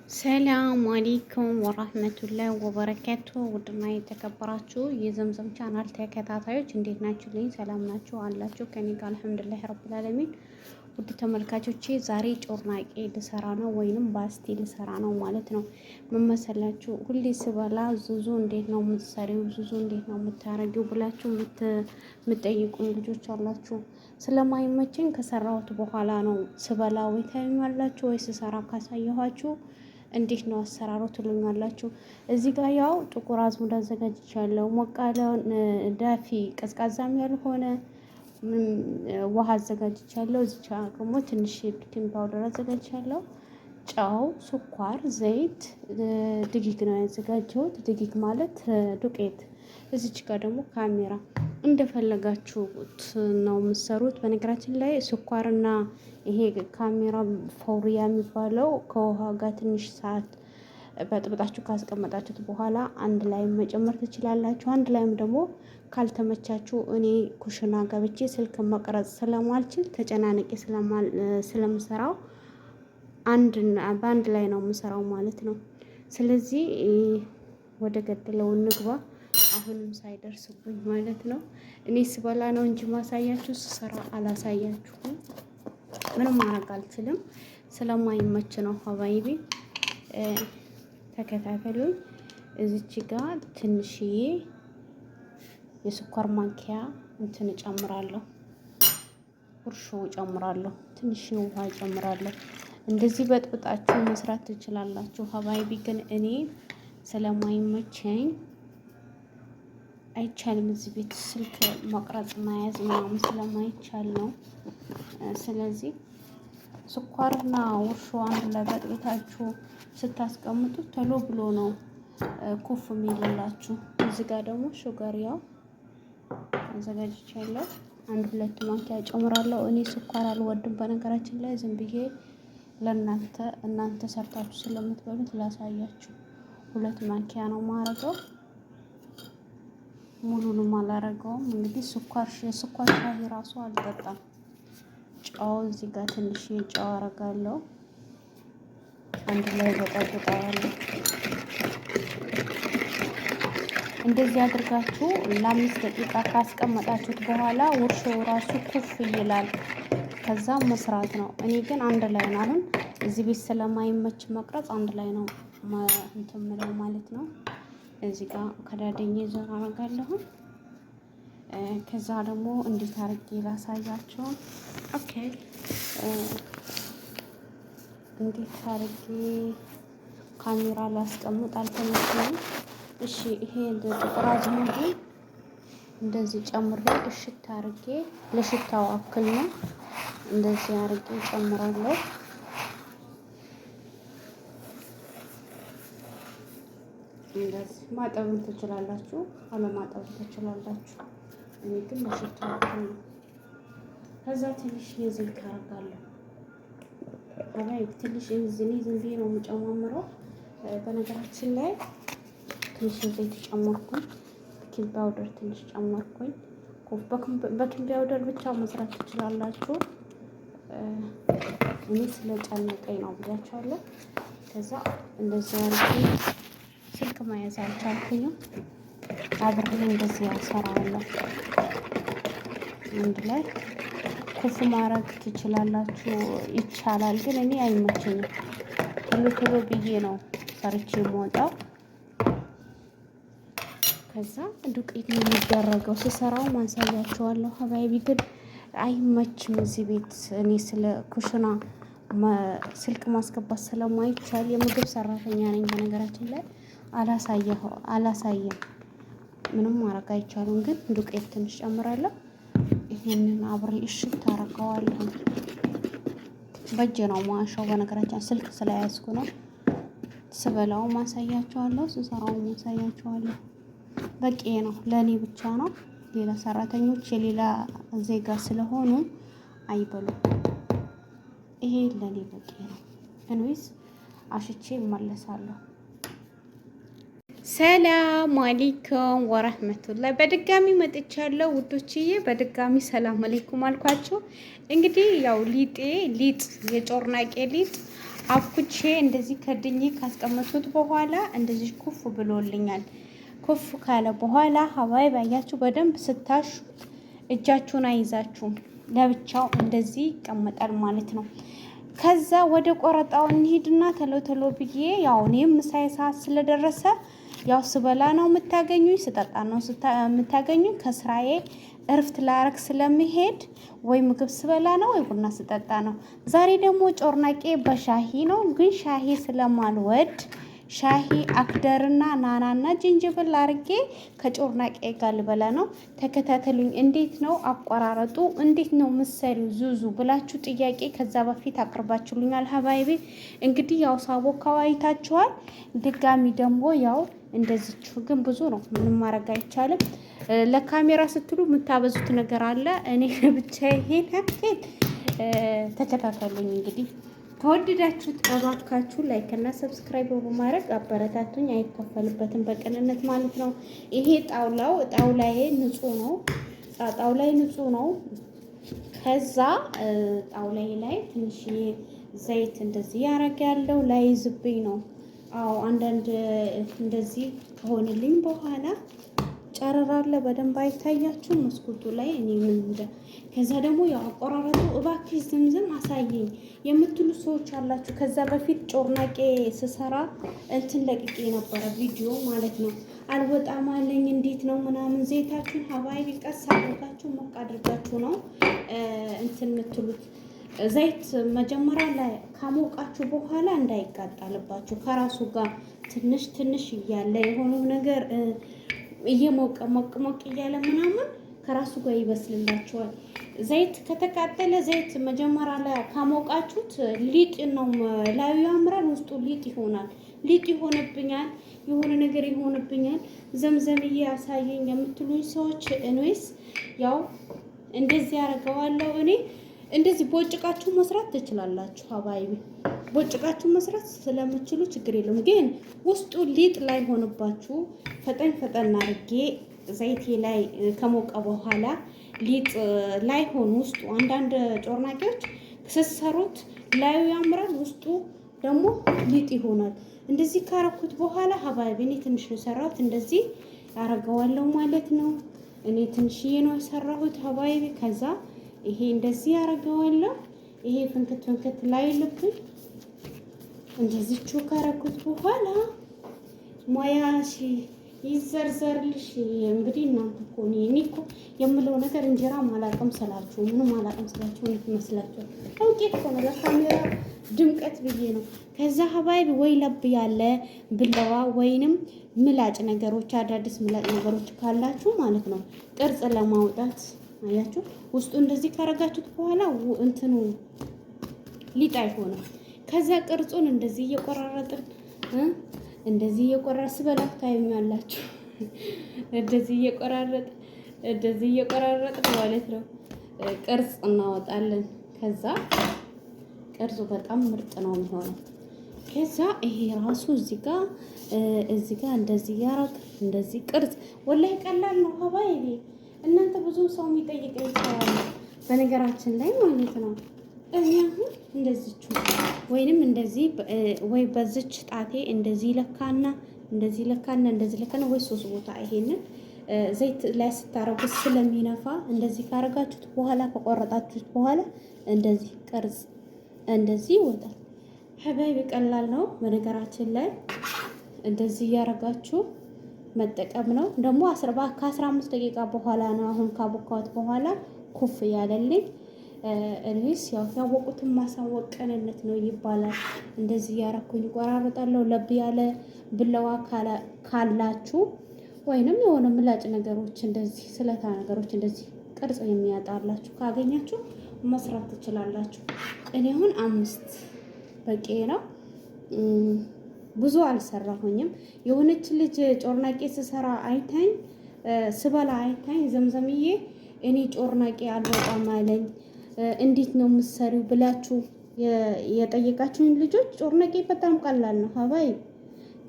ሰላም አለይኩም ወራህመቱላሂ ወበረካቱ። ውድና የተከበራችሁ የዘምዘም ቻናል ተከታታዮች እንዴት ናችሁ? ልኝ ሰላም ናችሁ አላችሁ? ከኔ ጋር አልሐምዱሊላህ ረብል ዓለሚን። ውድ ተመልካቾቼ ዛሬ ጮርናቄ ልሰራ ነው ወይንም ባስቲ ልሰራ ነው ማለት ነው። ምን መሰላችሁ? ሁሌ ስበላ ዙዙ እንዴት ነው የምትሰሪው፣ ዙዙ እንዴት ነው የምታረጊው ብላችሁ የምትጠይቁኝ ልጆች አላችሁ። ስለማይመቸኝ ከሰራሁት በኋላ ነው ስበላ ወይ ታዩኛላችሁ ወይ ስሰራ ካሳየኋችሁ እንዴት ነው አሰራሩ ትሉኛላችሁ። እዚህ ጋር ያው ጥቁር አዝሙድ አዘጋጅቻለሁ። ሞቅ ያለ ዳፊ ቀዝቃዛም ያልሆነ ውሃ አዘጋጅቻለሁ። እዚህ ደግሞ ትንሽ ቤኪንግ ፓውደር አዘጋጅቻለሁ። ጨው፣ ስኳር፣ ዘይት፣ ድጊግ ነው ያዘጋጀሁት። ድጊግ ማለት ዱቄት። እዚች ጋር ደግሞ ካሜራ እንደፈለጋችሁት ነው የምትሰሩት። በነገራችን ላይ ስኳርና ይሄ ካሜራ ፎሪያ የሚባለው ከውሃ ጋር ትንሽ ሰዓት በጥብጣችሁ ካስቀመጣችሁት በኋላ አንድ ላይ መጨመር ትችላላችሁ። አንድ ላይም ደግሞ ካልተመቻችሁ እኔ ኩሽና ገብቼ ስልክ መቅረጽ ስለማልችል ተጨናንቄ ስለምሰራው በአንድ ላይ ነው የምሰራው ማለት ነው። ስለዚህ ወደ ገደለው እንግባ። አሁንም ሳይደርስብኝ ማለት ነው። እኔ ስበላ ነው እንጂ ማሳያችሁ ስሰራ አላሳያችሁም። ምንም ማድረግ አልችልም ስለማይመች ነው። ሀባይቢ ተከታተሉኝ። እዚች ጋር ትንሽዬ የስኳር ማንኪያ እንትን እጨምራለሁ፣ እርሾ እጨምራለሁ፣ ትንሽ ውሃ እጨምራለሁ። እንደዚህ በጥብጣችሁ መስራት ትችላላችሁ። ሀባይቢ ግን እኔ ስለማይመቸኝ አይቻልም። እዚህ ቤት ስልክ መቅረጽ መያዝ ምናምን ስለማይቻል ነው። ስለዚህ ስኳርና ውርሾ አንድ ላይ በጥብጣችሁ ስታስቀምጡት ቶሎ ብሎ ነው ኩፍ የሚልላችሁ። እዚህ ጋር ደግሞ ሹገር ያው አዘጋጅቻለሁ። 1-2 ማንኪያ ጨምራለሁ። እኔ ስኳር አልወድም በነገራችን ላይ ዝም ብዬ እናንተ ሰርታችሁ ስለምትበሉት ላሳያችሁ። 2 ማንኪያ ነው ማረገው። ሙሉንም አላረገውም። እንግዲህ ስኳር ሻይ ራሱ አልጠጣም። ጨው እዚህ ጋር ትንሽ ጨው አረጋለሁ። አንድ ላይ በጠብጠዋለሁ። እንደዚህ አድርጋችሁ ለ5 ደቂቃ ካስቀመጣችሁት በኋላ ውርሾ ራሱ ኩፍ ይላል። ከዛ መስራት ነው። እኔ ግን አንድ ላይ ነው። አሁን እዚህ ቤት ስለማይመች መቅረጽ አንድ ላይ ነው እንትን የምለው ማለት ነው። እዚህ ጋር ከዳደኝ ዘር አረጋለሁ። ከዛ ደግሞ እንዴት አርጌ ላሳያችሁ። ኦኬ እንዴት አርጌ ካሜራ ላስቀምጥ አልተመቸኝም። እሺ ይሄ ጥቁር አዝሙድ እንደዚህ ጨምሬ እሽት አርጌ ለሽታው አክል ነው እንደዚህ አርጌ ጨምራለሁ። እንደዚህ ማጠብም ትችላላችሁ፣ አለማጠብም ትችላላችሁ። እኔ ግን ለሽታው አክል ነው። ከዛ ትንሽ ዘይት አረጋለሁ። አባይ ትንሽ ዝም ብዬ ነው የምጨማምረው። በነገራችን ላይ ትንሽ ዘይት ጨመርኩኝ። ቤኪንግ ፓውደር ትንሽ ጨመርኩኝ። ቤኪንግ ፓውደር ብቻ መስራት ትችላላችሁ። እኔ ስለጨነቀኝ ነው ብያችኋለሁ። ከዛ እንደዚህ አድርጌ ስልክ መያዝ አልቻልኩኝም። አብሬ እንደዚህ ያሰራዋለሁ። አንድ ላይ ኩፍ ማድረግ ትችላላችሁ፣ ይቻላል። ግን እኔ አይመቸኝም። ቶሎ ብዬ ነው ሰርቼ የምወጣው። ከዛ ዱቄት ነው የሚደረገው። ስሰራው ማሳያችኋለሁ። ሀባይቢ ግን አይመችም እዚህ ቤት። እኔ ስለ ኩሽና ስልክ ማስገባት ስለማይቻል የምግብ ሰራተኛ ነኝ። በነገራችን ላይ አላሳየም። ምንም ማድረግ አይቻልም። ግን ዱቄት ትንሽ ጨምራለሁ። ይሄንን አብሬ እሽት ታረቀዋለሁ። በእጄ ነው ማሻው። በነገራችን ስልክ ስለያዝኩ ነው። ስበላው ማሳያችኋለሁ፣ ስሰራው ማሳያችኋለሁ። በቂ ነው፣ ለኔ ብቻ ነው። ሌላ ሰራተኞች የሌላ ዜጋ ስለሆኑ አይበሉም። ይሄ ለኔ በቂ ነው። እንዊስ አሽቼ እመለሳለሁ። ሰላም አለይኩም ወራህመቱላህ። በድጋሚ መጥቻለሁ ውዶችዬ፣ በድጋሚ ሰላም አለይኩም አልኳቸው። እንግዲህ ያው ሊጥ የጮርናቄ ሊጥ አብኩቼ እንደዚህ ከድኜ ካስቀመጡት በኋላ እንደዚህ ኩፍ ብሎልኛል። ኩፍ ካለ በኋላ ሀባይ ባያችሁ በደንብ ስታሹት እጃችሁን አይዛችሁም፣ ለብቻው እንደዚህ ይቀመጣል ማለት ነው። ከዛ ወደ ቆረጣው እንሂድና ተሎ ተሎ ብዬ ያው እኔም ምሳዬ ሰዓት ስለደረሰ ያው ስበላ ነው የምታገኙኝ፣ ስጠጣ ነው የምታገኙኝ። ከስራዬ እርፍት ላረግ ስለምሄድ ወይ ምግብ ስበላ ነው ወይ ቡና ስጠጣ ነው። ዛሬ ደግሞ ጮርናቄ በሻሂ ነው፣ ግን ሻሂ ስለማልወድ ሻሂ አክደርና ናናና ጅንጅብል አርጌ ከጮርናቄ ጋር ልበላ ነው። ተከታተሉኝ። እንዴት ነው አቆራረጡ? እንዴት ነው ምሰሪው ዙዙ ብላችሁ ጥያቄ ከዛ በፊት አቅርባችሁልኛል ሀባይቤ። እንግዲህ ያው ሳቦካው አይታችኋል። ድጋሚ ደግሞ ያው እንደዚች ግን ብዙ ነው፣ ምንም ማድረግ አይቻልም። ለካሜራ ስትሉ የምታበዙት ነገር አለ። እኔ ብቻ ይሄን ያክል ተከታተሉኝ። እንግዲህ ከወደዳችሁት እባካችሁ ላይክ እና ሰብስክራይብ በማድረግ አበረታቱኝ። አይከፈልበትም፣ በቅንነት ማለት ነው። ይሄ ጣውላዬ ንጹህ ነው። ጣውላዬ ንጹህ ነው። ከዛ ጣውላዬ ላይ ትንሽ ዘይት እንደዚህ ያደርጋለሁ። ላይ ዝብኝ ነው። አዎ አንዳንድ እንደዚህ ከሆነልኝ በኋላ ጨረራለ በደንብ አይታያችሁም መስኮቱ ላይ እኔ ምን እንደ ከዛ ደግሞ ያው አቆራረጡ እባክሽ ዝምዝም አሳየኝ የምትሉ ሰዎች አላችሁ። ከዛ በፊት ጮርናቄ ስሰራ እንትን ለቅቄ ነበረ ቪዲዮ ማለት ነው። አልወጣም አለኝ እንዴት ነው ምናምን። ዘይታችሁን ሀባይ ቢቀስ አድርጋችሁ ሞቅ አድርጋችሁ ነው እንትን የምትሉት። ዘይት መጀመሪያ ላይ ካሞቃችሁ በኋላ እንዳይቃጣልባችሁ ከራሱ ጋር ትንሽ ትንሽ እያለ የሆነው ነገር እየሞቀ ሞቅ እያለ ምናምን ከራሱ ጋር ይበስልላችኋል። ዘይት ከተቃጠለ ዘይት መጀመሪያ ላይ ካሞቃችሁት ሊጥ ነው ላዩ ያምራል፣ ውስጡ ሊጥ ይሆናል። ሊጥ ይሆንብኛል፣ የሆነ ነገር ይሆንብኛል። ዘምዘምዬ ያሳየኝ የምትሉኝ ሰዎች እኔስ ያው እንደዚህ ያደርገዋለሁ። እኔ እንደዚህ ቦጭቃችሁ መስራት ትችላላችሁ ሀባይቢ። ቦጭቃችሁ መስራት ስለምችሉ ችግር የለውም። ግን ውስጡ ሊጥ ላይ ሆንባችሁ ፈጠን አድርጌ ዘይቴ ላይ ከሞቀ በኋላ ሊጥ ላይ ሆኑ ውስጡ አንዳንድ ጮርናቄዎች ስትሰሩት ላዩ ያምራል፣ ውስጡ ደግሞ ሊጥ ይሆናል። እንደዚህ ካረኩት በኋላ ሀባይቢ እኔ ትንሽ ነው የሰራሁት፣ እንደዚህ ያረገዋለሁ ማለት ነው። እኔ ትንሽዬ ነው የሰራሁት ሀባይቢ። ከዛ ይሄ እንደዚህ ያረገዋለሁ። ይሄ ፍንክት ላይ ልብኝ እንደዚህ ካረኩት በኋላ ሞያሺ ይዘርዘርልሽ። እንግዲህ እናንተ እኮ እኔ እኮ የምለው ነገር እንጀራ ማላቀም ስላችሁ ምንም ማላቀም ስላችሁ ነው ትመስላችሁ። አውቄ እኮ ነው ለካሜራ ድምቀት ብዬ ነው። ከዛ ሀባይብ ወይ ለብ ያለ ብለዋ ወይንም ምላጭ ነገሮች አዳዲስ ምላጭ ነገሮች ካላችሁ ማለት ነው ቅርጽ ለማውጣት አያችሁ። ውስጡ እንደዚህ ካረጋችሁት በኋላ እንትኑ ሊጥ አይሆንም። ከዛ ቅርጹን እንደዚህ እየቆራረጥን እንደዚህ እየቆራረጥ ስበላ ታዩኛላችሁ። እንደዚህ እየቆራረጥን ማለት ነው ቅርጽ እናወጣለን። ከዛ ቅርጹ በጣም ምርጥ ነው የሚሆነው። ከዛ ይሄ ራሱ እዚህ ጋር እንደዚህ ያረግ እንደዚህ ቅርጽ ወላሂ ቀላል ነው ሀባይቢ። እናንተ ብዙ ሰው የሚጠይቀኝ ሰው አለ በነገራችን ላይ ማለት ነው። እኔ አሁን እንደዚች ወይንም እንደዚህ ወይ በዚች ጣቴ እንደዚህ ለካና እንደዚህ ለካና ወይ ሶስት ቦታ ይሄንን ዘይት ላይ ስታረጉት ስለሚነፋ እንደዚህ ካረጋችሁት በኋላ ከቆረጣችሁት በኋላ እንደዚህ ቅርጽ እንደዚህ ይወጣል። ሀባይቢ ቀላል ነው በነገራችን ላይ። እንደዚህ ያረጋችሁ መጠቀም ነው። ደግሞ ከ15 ደቂቃ በኋላ ነው አሁን ካቦካሁት በኋላ ኩፍ ያለልኝ። እኔስ ያው ያወቁትን ማሳወቅ ቅንነት ነው ይባላል። እንደዚህ ያረኩኝ ቆራረጣለሁ። ለብ ያለ ብለዋ ካላችሁ ወይንም የሆነ ምላጭ ነገሮች እንደዚህ ስለታ ነገሮች እንደዚህ ቅርጽ የሚያጣላችሁ ካገኛችሁ መስራት ትችላላችሁ። እኔ አሁን 5 በቂ ነው። ብዙ አልሰራሁኝም። የሆነች ልጅ ጮርናቄ ስሰራ አይታኝ ስበላ አይታኝ ዘምዘምዬ እኔ ጮርናቄ አልወጣም አለኝ እንዴት ነው የምትሰሪው ብላችሁ የጠየቃችሁኝ ልጆች ጮርናቄ በጣም ቀላል ነው ሀባይ።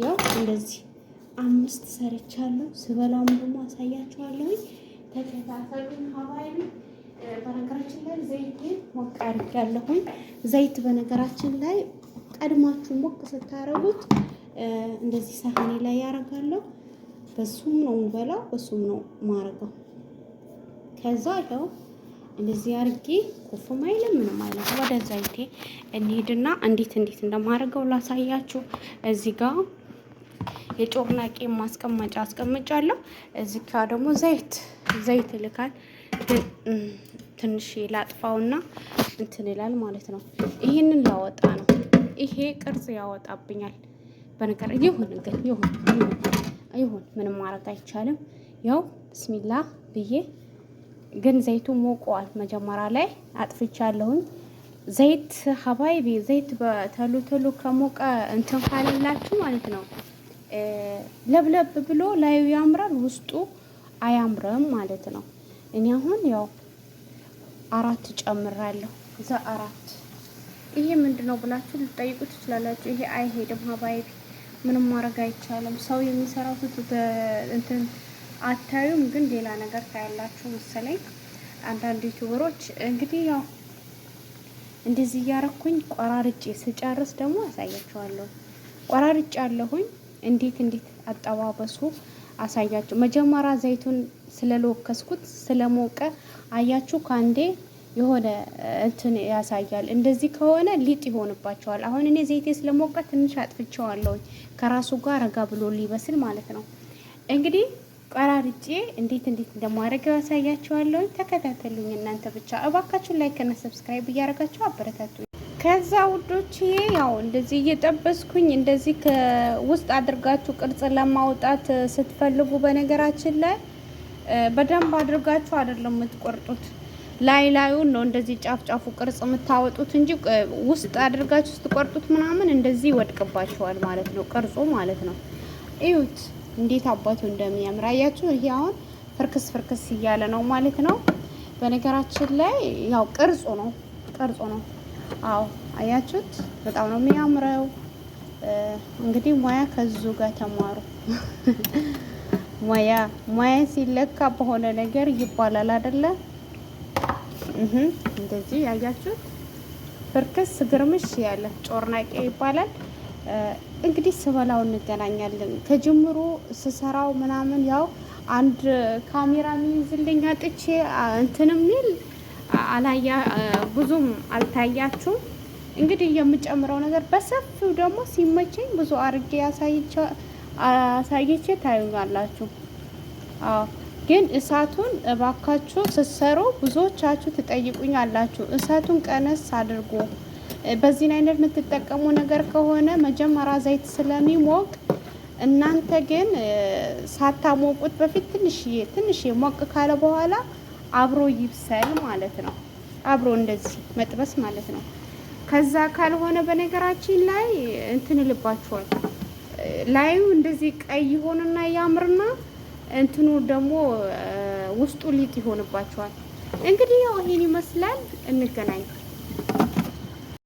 ያው እንደዚህ 5 ሰርቻለሁ። ስበላውም ደግሞ አሳያችኋለሁ። ተከታተሉኝ ሀባይ። በነገራችን ላይ ዘይት ሞቅ አድርጌያለሁኝ። ዘይት በነገራችን ላይ ቀድማችሁ ሞቅ ስታረጉት እንደዚህ ሳህኔ ላይ ያረጋለሁ። በሱም ነው የምበላው፣ በሱም ነው ማረገው። ከዛ ያው እንደዚህ አርጌ ኩፍም አይልም ምንም አይልም። ወደ ዘይቴ እንሂድና እንዴት እንደማረገው ላሳያችሁ። እዚህ ጋር የጮርናቄ ማስቀመጫ አስቀምጫለሁ። እዚህ ጋር ደግሞ ዘይት ልካል። ትንሽ ላጥፋውና እንትን ይላል ማለት ነው። ይሄንን ላወጣ ነው። ይሄ ቅርጽ ያወጣብኛል። በነገር ይሁን ግን ይሁን ምንም ማድረግ አይቻልም። ያው ብስሚላህ ብዬ ግን ዘይቱ ሞቋል። መጀመሪያ ላይ አጥፍቻለሁኝ። ዘይት ሀባይቢ ዘይት በተሎ ከሞቀ እንትን ካለላችሁ ማለት ነው ለብለብ ብሎ ላዩ ያምራል፣ ውስጡ አያምርም ማለት ነው። እኔ አሁን ያው 4 ጨምራለሁ። እዛ 4 ይሄ ምንድነው ብላችሁ ልጠይቁ ትችላላችሁ። ይሄ አይሄድም ሀባይቢ ምንም ማድረግ አይቻልም። ሰው የሚሰራው እንትን አታዩም፣ ግን ሌላ ነገር ታያላችሁ መሰለኝ አንዳንድ ዩቲዩበሮች። እንግዲህ ያው እንደዚህ እያረኩኝ ቆራርጬ ስጨርስ ደግሞ አሳያችኋለሁ። ቆራርጬ አለሁኝ እንዴት አጠባበሱ አሳያችሁ። መጀመሪያ ዘይቱን ስለለወከስኩት ስለሞቀ አያችሁ ካንዴ የሆነ እንትን ያሳያል። እንደዚህ ከሆነ ሊጥ ይሆንባቸዋል። አሁን እኔ ዘይቴ ስለሞቀ ትንሽ አጥፍቼዋለሁ ከራሱ ጋር ረጋ ብሎ ሊበስል ማለት ነው። እንግዲህ ቆራርጬ እንዴት እንደማደርግ ያሳያችኋለሁ። ተከታተሉኝ እናንተ ብቻ እባካችሁ ላይክ እና ሰብስክራይብ እያደረጋችሁ አበረታቱኝ። ከዛ ውዶች ያው እንደዚህ እየጠበስኩኝ እንደዚህ ከውስጥ አድርጋችሁ ቅርጽ ለማውጣት ስትፈልጉ በነገራችን ላይ በደንብ አድርጋችሁ አይደለም የምትቆርጡት፣ ላዩን ነው እንደዚህ ጫፍ ቅርጽ የምታወጡት እንጂ ውስጥ አድርጋችሁ ስትቆርጡት ምናምን እንደዚህ ይወድቅባችኋል ማለት ነው፣ ቅርጹ ማለት ነው። እዩት እንዴት አባቱ እንደሚያምር አያችሁ። ይሄ አሁን ፍርክስ እያለ ነው ማለት ነው። በነገራችን ላይ ያው ቅርጹ ነው። አዎ አያችሁት፣ በጣም ነው የሚያምረው። እንግዲህ ሙያ ከዙ ጋር ተማሩ። ሙያ ሲለካ በሆነ ነገር ይባላል አይደለ? እንደዚህ ያያችሁት ፍርክስ ግርምሽ ያለ ጮርናቄ ይባላል። እንግዲህ ስበላው እንገናኛለን። ከጅምሩ ስሰራው ምናምን ያው አንድ ካሜራ የሚይዝልኝ አጥቼ እንትን የሚል ብዙም አልታያችሁም። እንግዲህ የምጨምረው ነገር በሰፊው ደግሞ ሲመቸኝ ብዙ አርጌ አሳይቼ ታዩኛላችሁ። ግን እሳቱን እባካችሁ ስትሰሩ ብዙዎቻችሁ ትጠይቁኛላችሁ፣ እሳቱን ቀነስ አድርጎ። በዚህ አይነት የምትጠቀሙ ነገር ከሆነ መጀመሪያ ዘይት ስለሚሞቅ እናንተ ግን ሳታሞቁት በፊት ትንሽ ሞቅ ካለ በኋላ አብሮ ይብሰል ማለት ነው። አብሮ እንደዚህ መጥበስ ማለት ነው። ከዛ ካልሆነ በነገራችን ላይ እንትን ልባችኋል። ላዩ እንደዚህ ቀይ ሆነና ያምርና እንትኑ ደግሞ ውስጡ ሊጥ ይሆንባችኋል። እንግዲህ ያው ይሄን ይመስላል። እንገናኝ።